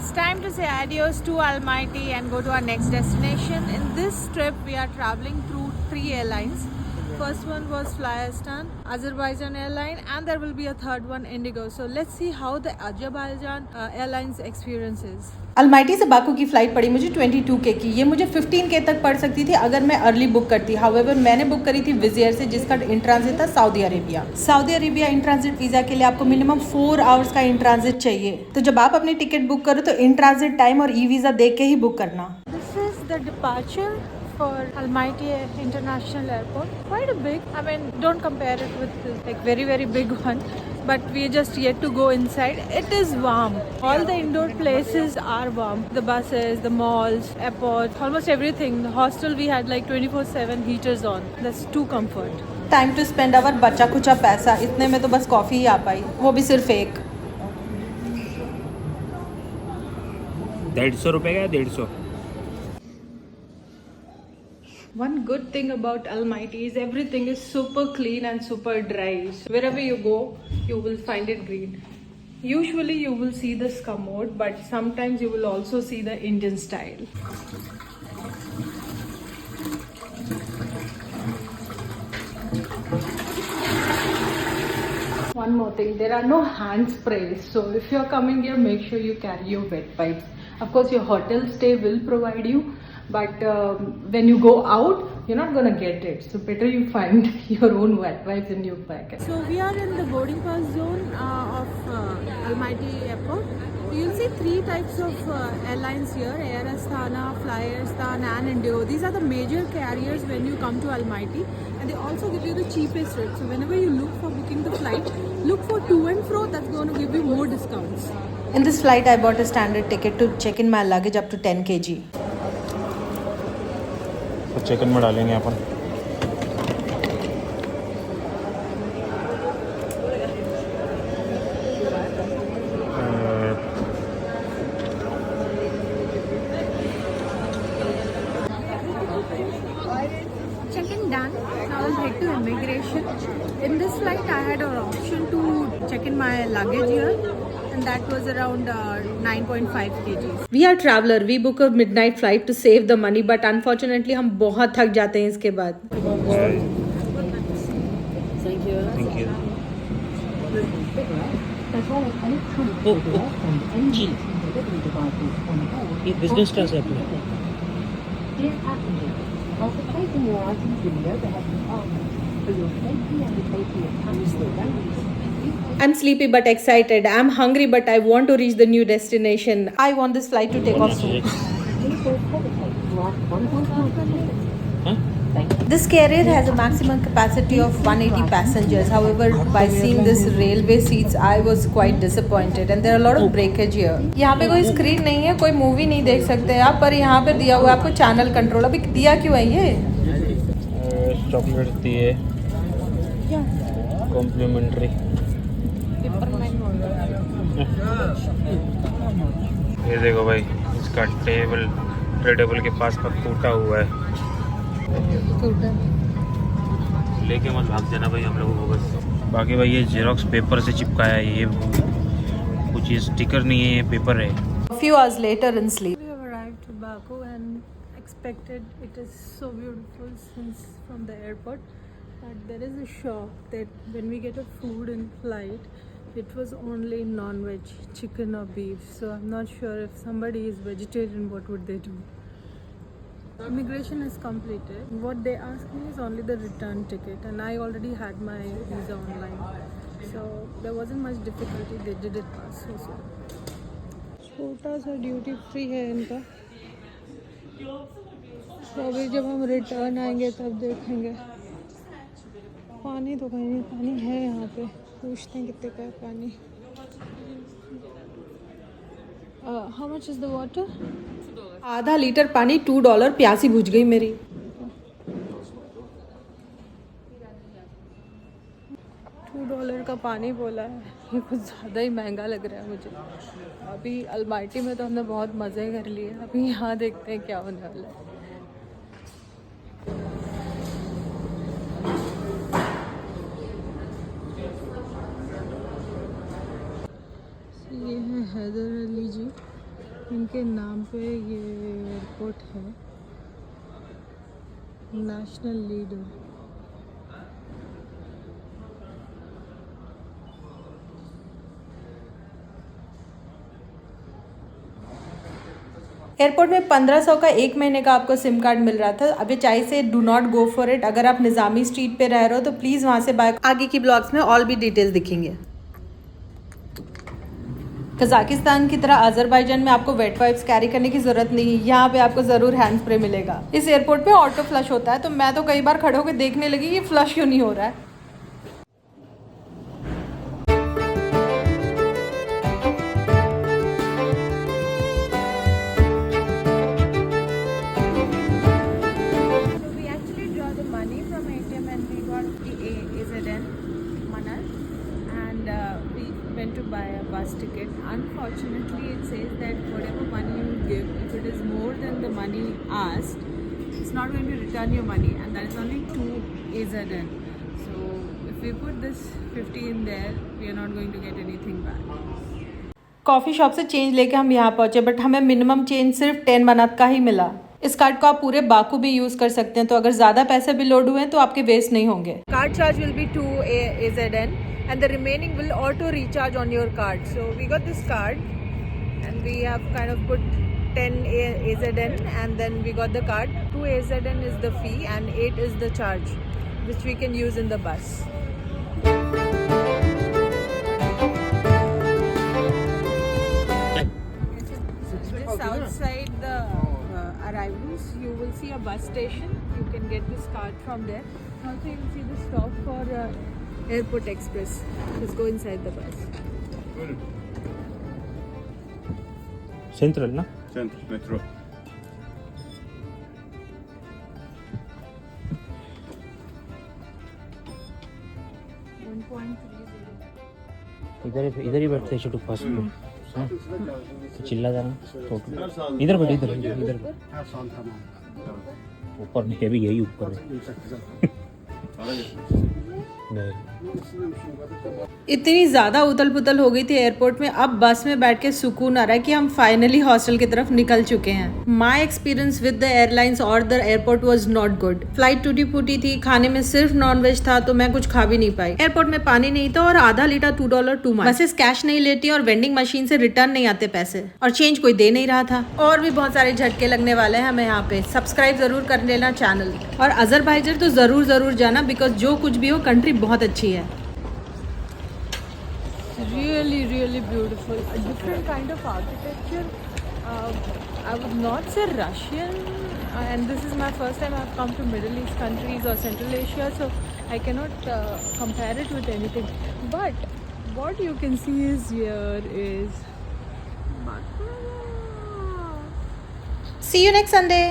It's time to say adios to Almaty and go to our next destination. In this trip, we are traveling through 3 airlines. First one was Flyastan, Azerbaijan airline, and there will be a third one, Indigo. So let's see how the Azerbaijan airlines experience is. Almaty से Baku की flight पड़ी मुझे 22K की। ये मुझे 15K तक पड़ सकती थी अगर मैं अर्ली बुक करती। हाउएवर मैंने बुक करी थी विज़ एयर से, जिसका इन ट्रांजिट था Saudi Arabia. Saudi Arabia in transit visa के लिए आपको मिनिमम 4 आवर्स का इन ट्रांजिट चाहिए। तो जब आप अपनी टिकट बुक करो तो इन ट्रांजिट टाइम और ई वीज़ा देख के ही बुक करना। This is the departure for Almaty International Airport. Quite a big. I mean, don't compare it with the, like very big one. But we are just yet to go inside. It is warm. All the indoor places are warm. The buses, the malls, airports, almost everything. The hostel we had like 24/7 heaters on. That's too comfort. Time to spend our बचा खुचा पैसा, इतने में तो बस coffee ही आ पाई, वो भी सिर्फ एक। 150 रुपये का 150। One good thing about Almaty is everything is super clean and super dry. So wherever you go, you will find it green. Usually you will see the commode, but sometimes you will also see the Indian style. One more thing, there are no hand sprays. So if you're coming here, make sure you carry your wet wipes. Of course, your hotel stay will provide you, but when you go out, you're not gonna get it. So better you find your own wet wipes in your packet. So we are in the boarding pass zone of Almaty Airport. You'll see 3 types of airlines here: Air Astana, Flyastan and Indigo. These are the major carriers when you come to Almaty, and they also give you the cheapest rate. So whenever you look for booking the flight, look for to and fro. That's going to give you more discounts. In this flight, I bought a standard ticket to check in my luggage up to 10 kg. तो check in में डालेंगे अपन। Check-in done. Now I'll head to immigration. In this flight, I had an option to check in my luggage here, and that was around 9.5 kgs. We are traveler. We book a midnight flight to save the money, but unfortunately हम बहुत थक जाते हैं इसके बाद। Thank you. ये business class है अपनी। After placing your items in the overhead compartment, for your safety and the safety of passengers only, I'm sleepy but excited. I'm hungry but I want to reach the new destination. I want this flight to take off soon. please don't hesitate to ask one of your passengers. हाँ? Thank you. This carrier has a maximum capacity of 180 passengers. However, by seeing this railway seats, I was quite disappointed, and there are a lot of breakage here. यहाँ पे कोई screen नहीं है, कोई movie नहीं देख सकते आप, पर यहाँ पे दिया हुआ है आपको चैनल कंट्रोल। अभी दिया क्यों है ये? चॉकलेट दिए कॉम्प्लीमेंट्री। ये देखो भाई, इसका टेबल के पास का टूटा हुआ है। लेके मत भाग जाना भाई हम लोगों को बस। बाकी भाई ये जेरोक्स पेपर से चिपकाया है, ये कुछ ये स्टिकर नहीं है, ये पेपर है। A few hours later in sleep. We have arrived to Baku and expected it is so beautiful since from the airport, but there is a shock that when we get a food in flight, it was only non-veg, chicken or beef. So I'm not sure if somebody is vegetarian, what would they do? Immigration is completed. What they asked me is only the return ticket, and I already had my visa online, so there wasn't much difficulty. They did it pass so. छोटा सा duty free है इनका, तो अभी जब हम return आएंगे तब देखेंगे। पानी तो कहीं नहीं, पानी है यहाँ पे, पूछते हैं कितने का है पानी। How much is the water? आधा लीटर पानी $2, प्यासी बुझ गई मेरी। $2 का पानी बोला है, ये कुछ ज़्यादा ही महंगा लग रहा है मुझे। अभी अलमाटी में तो हमने बहुत मज़े कर लिए, अभी यहाँ देखते हैं क्या होने वाला है। ये है हैदर अली जी, इनके नाम पे ये एयरपोर्ट है, नेशनल लीडर। एयरपोर्ट में 1500 का 1 महीने का आपको सिम कार्ड मिल रहा था। अभी चाहे से do not go for it. अगर आप निज़ामी स्ट्रीट पे रह रहे हो तो प्लीज़ वहाँ से बाय। आगे की ब्लॉग्स में ऑल भी डिटेल्स दिखेंगे। कजाकिस्तान की तरह अजरबैजान में आपको वेट वाइप्स कैरी करने की ज़रूरत नहीं है। यहाँ पे आपको ज़रूर हैंड स्प्रे मिलेगा। इस एयरपोर्ट पे ऑटो फ्लश होता है, तो मैं तो कई बार खड़े होकर देखने लगी कि फ्लश क्यों नहीं हो रहा है। To buy a bus ticket. Unfortunately, it says that whatever money you give, if it is more than the money asked, it's not going to return your money, and that is only 2 AZN. So if we put this 50 in there, we are not going to get anything back. Coffee shop से change लेके हम यहाँ पहुँचे, but हमें minimum change सिर्फ 10 मनात का ही मिला। इस कार्ड को आप पूरे बाकू भी यूज़ कर सकते हैं, तो अगर ज़्यादा पैसे भी लोड हुए तो आपके वेस्ट नहीं होंगे। Card charge will be 2 AZN and the remaining will auto recharge on your card. So we got this card and we have kind of put 10 AZN and then we got the card. 2 AZN is the fee and 8 is the charge, which we can use in the bus. Just outside the arrivals, you will see a bus station. You can get this card from there. Also, you will see the stop for Airport Express. Let's go inside the bus. Central ना? Central Metro. इधर ही बैठते हैं छोटू पास में। तो चिल्ला जा रहा तो इधर बैठ, इधर ऊपर नहीं, अभी यही ऊपर है। इतनी ज़्यादा उथल पुथल हो गई थी एयरपोर्ट में, अब बस में बैठ के सुकून आ रहा है कि हम फाइनली हॉस्टल की तरफ निकल चुके हैं। My experience with the airlines और the airport was not good. Flight टूटी फूटी थी, खाने में सिर्फ नॉन वेज था, तो मैं कुछ खा भी नहीं पाई। एयरपोर्ट में पानी नहीं था और आधा litre $2 too much. Buses cash नहीं लेती और वेंडिंग मशीन से रिटर्न नहीं आते पैसे, और चेंज कोई दे नहीं रहा था। और भी बहुत सारे झटके लगने वाले हैं हमें यहाँ पे। सब्सक्राइब जरूर कर लेना चैनल, और अजरबैजान तो जरूर जाना, बिकॉज जो कुछ भी हो कंट्री बहुत अच्छी है। Really beautiful. A different kind of architecture. I would not say Russian, and this is my first time I've come to Middle East countries or Central Asia, so I cannot compare it with anything. But what you can see is here is See you next Sunday.